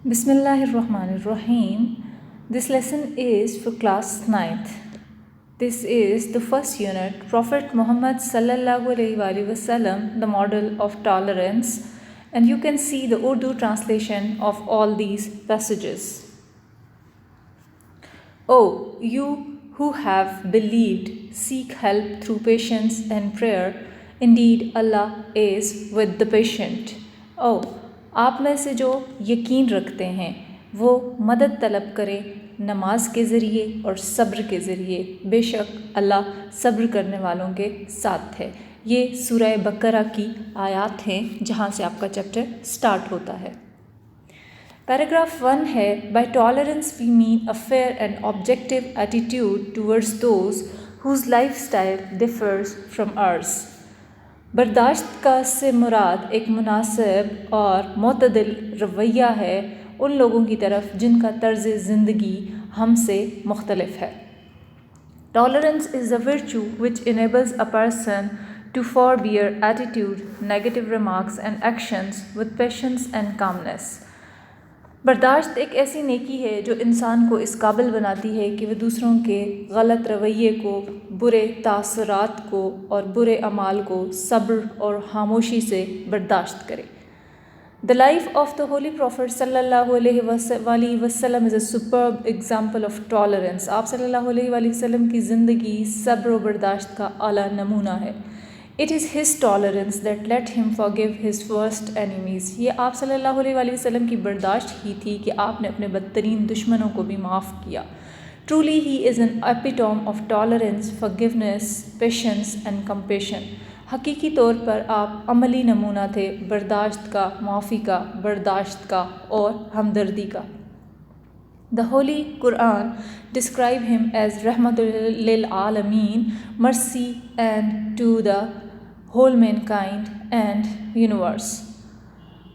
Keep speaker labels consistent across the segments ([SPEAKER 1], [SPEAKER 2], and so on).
[SPEAKER 1] Bismillahirrahmanirrahim. This lesson is for class 9th. This is the first unit, Prophet Muhammad sallallahu alaihi wasallam, the model of tolerance, and you can see the Urdu translation of all these passages. O you who have believed, seek help through patience and prayer. Indeed, Allah is with the patient. O آپ میں سے جو یقین رکھتے ہیں وہ مدد طلب کریں نماز کے ذریعے اور صبر کے ذریعے، بے شک اللہ صبر کرنے والوں کے ساتھ ہے۔ یہ سورہ بقرہ کی آیات ہیں جہاں سے آپ کا چیپٹر سٹارٹ ہوتا ہے۔ پیراگراف 1 ہے by tolerance we main a fair and objective attitude towards those whose life style differs from آرز۔ برداشت کا سے مراد ایک مناسب اور معتدل رویہ ہے ان لوگوں کی طرف جن کا طرز زندگی ہم سے مختلف ہے۔ Tolerance is a virtue which enables a person to forbear attitude, negative remarks and actions with patience and calmness۔ برداشت ایک ایسی نیکی ہے جو انسان کو اس قابل بناتی ہے کہ وہ دوسروں کے غلط رویے کو، برے تاثرات کو اور برے اعمال کو صبر اور خاموشی سے برداشت کرے۔ The life of the Holy Prophet sallallahu alaihi wasallam is a superb example of tolerance۔ آپ صلی اللہ علیہ وآلہ وسلم کی زندگی صبر و برداشت کا اعلیٰ نمونہ ہے۔ It is his tolerance that let him forgive his worst enemies۔ یہ آپ صلی اللہ علیہ وآلہ وسلم کی برداشت ہی تھی کہ آپ نے اپنے بدترین دشمنوں کو بھی معاف کیا۔ Truly he is an epitome of tolerance, forgiveness, patience and compassion۔ حقیقی طور پر آپ عملی نمونہ تھے برداشت کا، معافی کا، برداشت کا اور ہمدردی کا۔ The Holy Quran describe him as Rahmatul lil Alameen, mercy and to the whole mankind and universe۔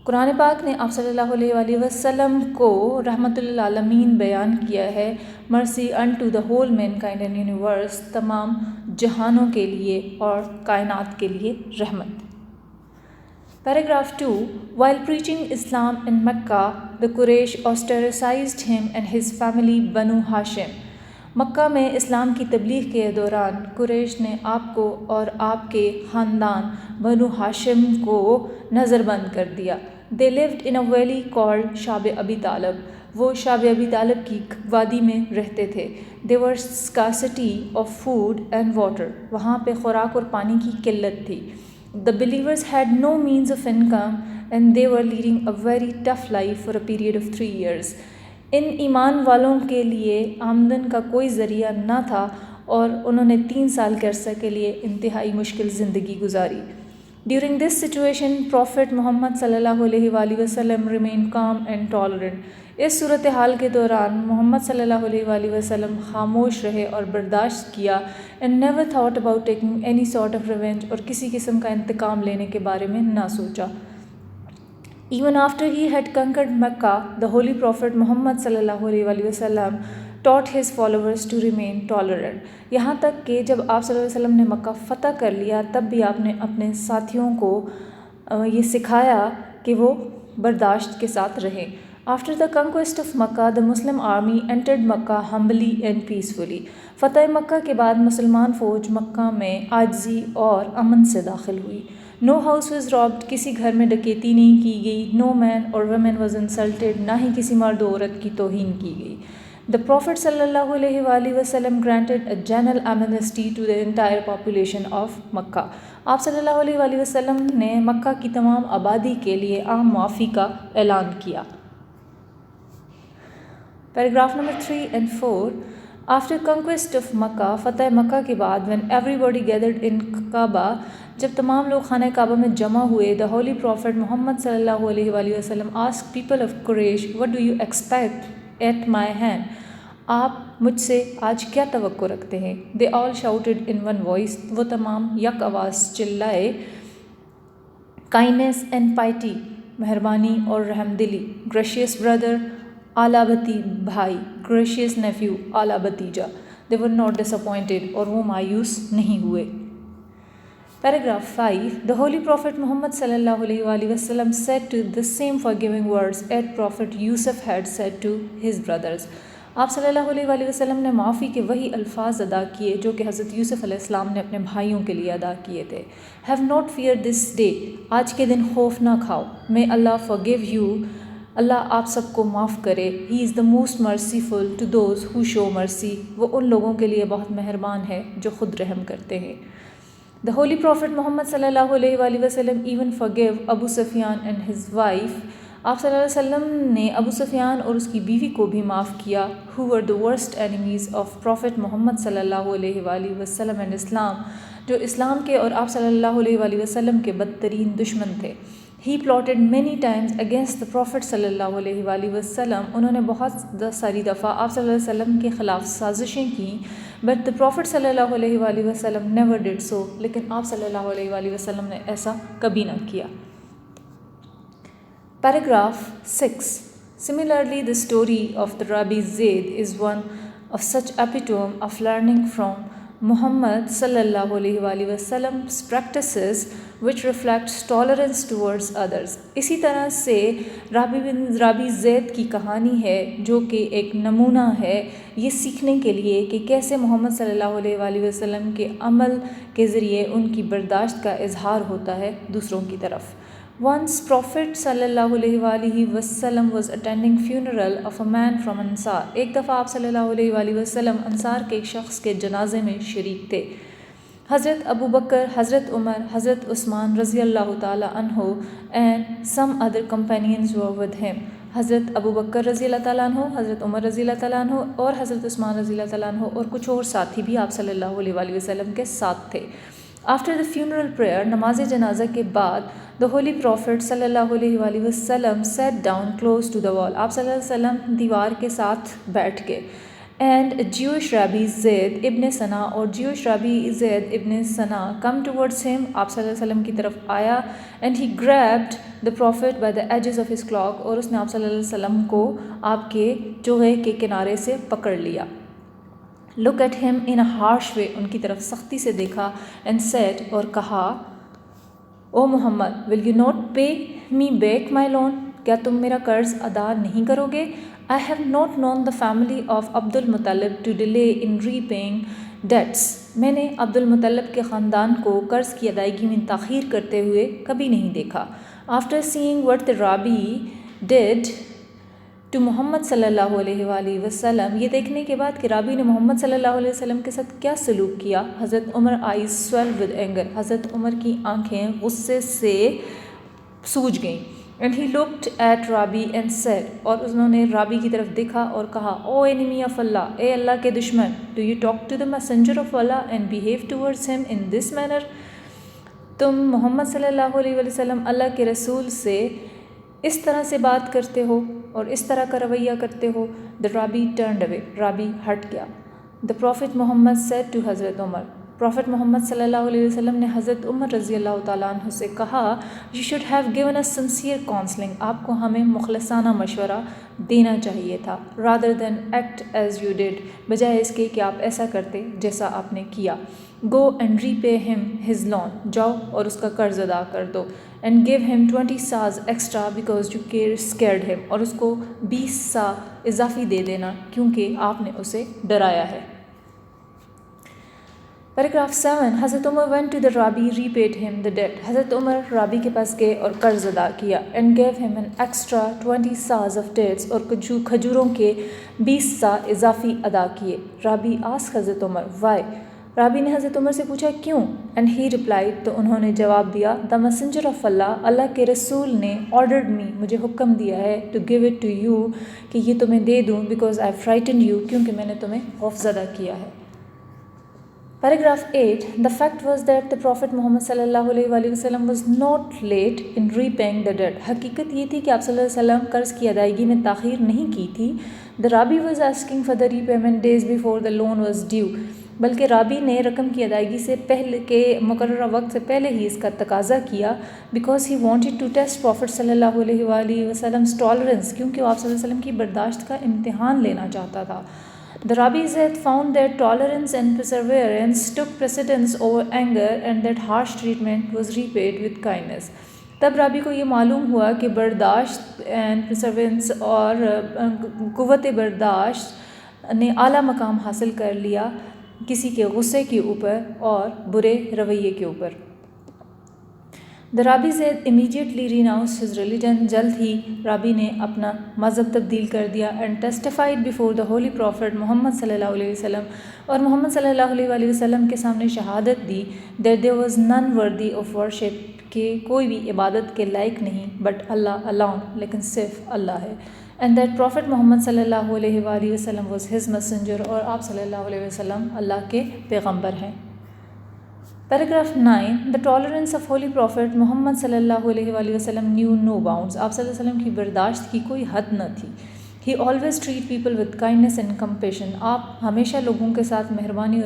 [SPEAKER 1] قرآن پاک نے آپ صلی اللہ علیہ وآلہ وسلم کو رحمت للعالمین بیان کیا ہے، mercy unto the whole mankind and universe، تمام جہانوں کے لیے اور کائنات کے لیے رحمت۔ Paragraph 2 While preaching Islam in Mecca, the Quraysh ostracized him and his family Banu Hashim۔ مکہ میں اسلام کی تبلیغ کے دوران قریش نے آپ کو اور آپ کے خاندان بنو ہاشم کو نظر بند کر دیا۔ They lived in a valley called شاب ابی طالب۔ وہ شاب ابی طالب کی وادی میں رہتے تھے۔ There was scarcity of food and water۔ وہاں پہ خوراک اور پانی کی قلت تھی۔ The believers had no means of income and they were leading a very tough life for a period of 3 years۔ ان ایمان والوں کے لیے آمدن کا کوئی ذریعہ نہ تھا اور انہوں نے 3 سال کے عرصے کے لیے انتہائی مشکل زندگی گزاری۔ During this situation, Prophet Muhammad صلی اللہ علیہ وآلہ وسلم remained calm and tolerant۔ اس صورتحال کے دوران محمد صلی اللہ علیہ وآلہ وسلم خاموش رہے اور برداشت کیا and never thought about taking any sort of revenge، اور کسی قسم کا انتقام لینے کے بارے میں نہ سوچا۔ Even after he had conquered Mecca, the Holy Prophet Muhammad صلی اللہ علیہ وآلہ وسلم taught his followers to remain tolerant۔ یہاں تک کہ جب آپ صلی اللہ علیہ وسلم نے مکہ فتح کر لیا تب بھی آپ نے اپنے ساتھیوں کو یہ سکھایا کہ وہ برداشت کے ساتھ رہیں۔ After the conquest of Makkah, the Muslim army entered Makkah humbly and peacefully۔ فتح مکہ کے بعد مسلمان فوج مکہ میں عاجزی اور امن سے داخل ہوئی۔ No house was robbed، کسی گھر میں ڈکیتی نہیں کی گئی۔ No man or woman was insulted، نہ ہی کسی مرد و عورت کی توہین کی گئی۔ The Prophet صلی اللہ علیہ وآلہ وسلم granted a general amnesty to the entire population of Makkah۔ آپ صلی اللہ علیہ وآلہ وسلم نے مکہ کی تمام آبادی کے لیے عام معافی کا اعلان کیا۔ Paragraph number 3 and 4 After conquest of Makkah، فتح مکہ کے بعد when everybody gathered in Kaaba، جب تمام لوگ خانہ کعبہ میں جمع ہوئے the Holy Prophet محمد صلی اللہ علیہ وآلہ وسلم asked people of Quraysh what do you expect at my hand؟ آپ مجھ سے آج کیا توقع رکھتے ہیں؟ They all shouted in one voice، وہ تمام یک آواز چلائے kindness and piety، مہربانی اور رحم دلی، gracious brother، اعلیٰ بھائی، gracious nephew، اعلیٰ بھتیجا۔ They were not disappointed، اور وہ مایوس نہیں ہوئے۔ Paragraph 5. The Holy Prophet Muhammad sallallahu alaihi wasallam said to the same forgiving words as Prophet Yusuf had said to his brothers. آپ صلی اللہ علیہ وسلم نے معافی کے وہی الفاظ ادا کیے جو کہ حضرت یوسف علیہ السلام نے اپنے بھائیوں کے لیے ادا کیے تھے. Have not fear this day. آج کے دن خوف نہ کھاؤ. may Allah forgive you. اللہ آپ سب کو معاف کرے. he is the most merciful to those who show mercy. وہ ان لوگوں کے لیے بہت مہربان ہے جو خود رحم کرتے ہیں. The Holy Prophet Muhammad صلی اللہ علیہ وسلم even forgave Abu Sufyan and his wife. آپ صلی اللہ علیہ وسلم نے ابو سفیان اور اس کی بیوی کو بھی معاف کیا. who were the worst enemies of Prophet محمد صلی اللہ علیہ وسلم and Islam. جو اسلام کے اور آپ صلی اللہ علیہ وسلم کے بدترین دشمن تھے. he plotted many times against the Prophet صلی اللہ علیہ وسلم. انہوں نے بہت ساری دفعہ آپ صلی اللہ علیہ وسلم کے خلاف سازشیں کیں. but the Prophet صلی اللہ علیہ وسلم never did so. لیکن آپ صلی اللہ علیہ وسلم نے ایسا کبھی نہ کیا. Paragraph 6. Similarly, the story of the Rabbi Zayd is one of such epitome of learning from Muhammad sallallahu alaihi wasallam's practices which reflects tolerance towards others. اسی طرح سے رابی زید کی کہانی ہے جو کہ ایک نمونہ ہے یہ سیکھنے کے لیے کہ کیسے محمد صلی اللہ علیہ وسلم کے عمل کے ذریعے ان کی برداشت کا اظہار ہوتا ہے دوسروں کی طرف. Once Prophet صلی اللہ علیہ وسلم was attending funeral of a man from Ansar. ایک دفعہ آپ صلی اللہ علیہ وسلم انصار کے ایک شخص کے جنازے میں شریک تھے. حضرت ابو بکر، حضرت عمر، حضرت عثمان رضی اللہ تعالی عنہ and some other companions were with him. حضرت ابو بکر رضی اللہ تعالیٰ عنہ، حضرت عمر رضی اللہ تعالیٰ عنہ اور حضرت عثمان رضی اللہ تعالیٰ عنہ اور کچھ اور ساتھی بھی آپ صلی اللہ علیہ وسلم کے ساتھ تھے. After the funeral prayer, نماز جنازہ کے بعد the Holy Prophet صلی اللہ علیہ وسلم sat down close to the wall. آپ صلی اللہ علیہ وسلم دیوار کے ساتھ بیٹھ گئے. And a Jewish Rabbi Zayd ibn Sana اور Jewish Rabbi Zayd ibn Sana come towards him. آپ صلی اللہ علیہ وسلم کی طرف آیا and he grabbed the Prophet by the edges of his cloak اور اس نے آپ صلی اللہ علیہ وسلم کو آپ کے چوغے کے کنارے سے پکڑ لیا. Look at him in a harsh way. ان کی طرف سختی سے دیکھا and said اور کہا او محمد will you not pay me back my loan. کیا تم میرا قرض ادا نہیں کرو گے. I have not known the family of Abdul Muttalib to delay in repaying debts. میں نے عبد المطلب کے خاندان کو قرض کی ادائیگی میں تاخیر کرتے ہوئے کبھی نہیں دیکھا. After seeing what the Rabbi did to محمد صلی اللہ علیہ وسلم. یہ دیکھنے کے بعد کہ رابی نے محمد صلی اللہ علیہ وسلم کے ساتھ کیا سلوک کیا. حضرت عمر eyes swelled with anger. حضرت عمر کی آنکھیں غصے سے سوج گئیں. And he looked at Rabi and said اور انہوں نے رابی کی طرف دیکھا اور کہا O enemy of Allah. اے اللہ کے دشمن. Do you talk to the messenger of Allah and behave towards him in this manner. تم محمد صلی اللہ علیہ وسلم اللہ کے رسول سے اس طرح سے بات کرتے ہو اور اس طرح کا رویہ کرتے ہو. The Rabbi turned away. رابی ہٹ گیا. The Prophet Muhammad said to حضرت عمر. Prophet محمد صلی اللہ علیہ وسلم نے حضرت عمر رضی اللہ تعالیٰ عنہ سے کہا You should have given us sincere counseling. آپ کو ہمیں مخلصانہ مشورہ دینا چاہیے تھا. Rather than act as you did. بجائے اس کے کہ آپ ایسا کرتے جیسا آپ نے کیا. Go and repay him his loan. جاؤ اور اس کا قرض ادا کر دو. And give him 20 sas extra because you scared him. اور اس کو 20 سا اضافی دے دینا کیونکہ آپ نے اسے ڈرایا ہے. Paragraph 7. حضرت عمر went to the Rabbi, repaid him the debt. حضرت عمر رابی کے پاس گئے اور قرض ادا کیا. And gave him an extra 20 sas of dates اور کھجوروں کے 20 سا اضافی ادا کیے. رابی asked حضرت عمر why. رابی نے حضرت عمر سے پوچھا کیوں. And he replied تو انہوں نے جواب دیا The messenger of Allah. اللہ کے رسول نے ordered me مجھے حکم دیا ہے to give it to you کہ یہ تمہیں دے دوں because I frightened you کیونکہ میں نے تمہیں خوفزدہ کیا ہے. Paragraph 8. The fact was that the Prophet Muhammad صلی اللہ علیہ وسلم was not late in repaying the debt. حقیقت یہ تھی کہ آپ صلی اللہ علیہ وسلم قرض کی ادائیگی میں تاخیر نہیں کی تھی. The Rabbi was asking for the repayment days before the loan was due. بلکہ رابی نے رقم کی ادائیگی سے پہلے کے مقررہ وقت سے پہلے ہی اس کا تقاضا کیا because he wanted to test Prophet صلی اللہ علیہ وسلم tolerance. کیونکہ وہ آپ صلی اللہ علیہ وسلم کی برداشت کا امتحان لینا چاہتا تھا. The rabbis had found that tolerance and perseverance took precedence over anger and that harsh treatment was repaid with kindness. تب رابی کو یہ معلوم ہوا کہ برداشت اینڈ پرسیورنس اور قوت برداشت نے اعلیٰ مقام حاصل کر لیا کسی کے غصے کے اوپر اور برے رویے کے اوپر. The rabbis had immediately renounced his religion. جلد ہی رابی نے اپنا مذہب تبدیل کر دیا and testified before the holy prophet محمد صلی اللہ علیہ وسلم اور محمد صلی اللہ علیہ وسلم کے سامنے شہادت دی that there was none worthy of worship کہ کوئی بھی عبادت کے لائق نہیں but اللہ alone لیکن صرف اللہ ہے and that prophet محمد صلی اللہ علیہ وآلہ وسلم was his messenger اور آپ صلی اللہ علیہ وسلم اللہ کے پیغمبر ہیں. Paragraph 9. The tolerance of Holy Prophet محمد صلی اللہ علیہ وآلہ وسلم knew no bounds. آپ صلی اللہ علیہ وسلم کی برداشت کی کوئی حد نہ تھی. He always treat people with kindness and compassion. آپ ہمیشہ لوگوں کے ساتھ مہربانی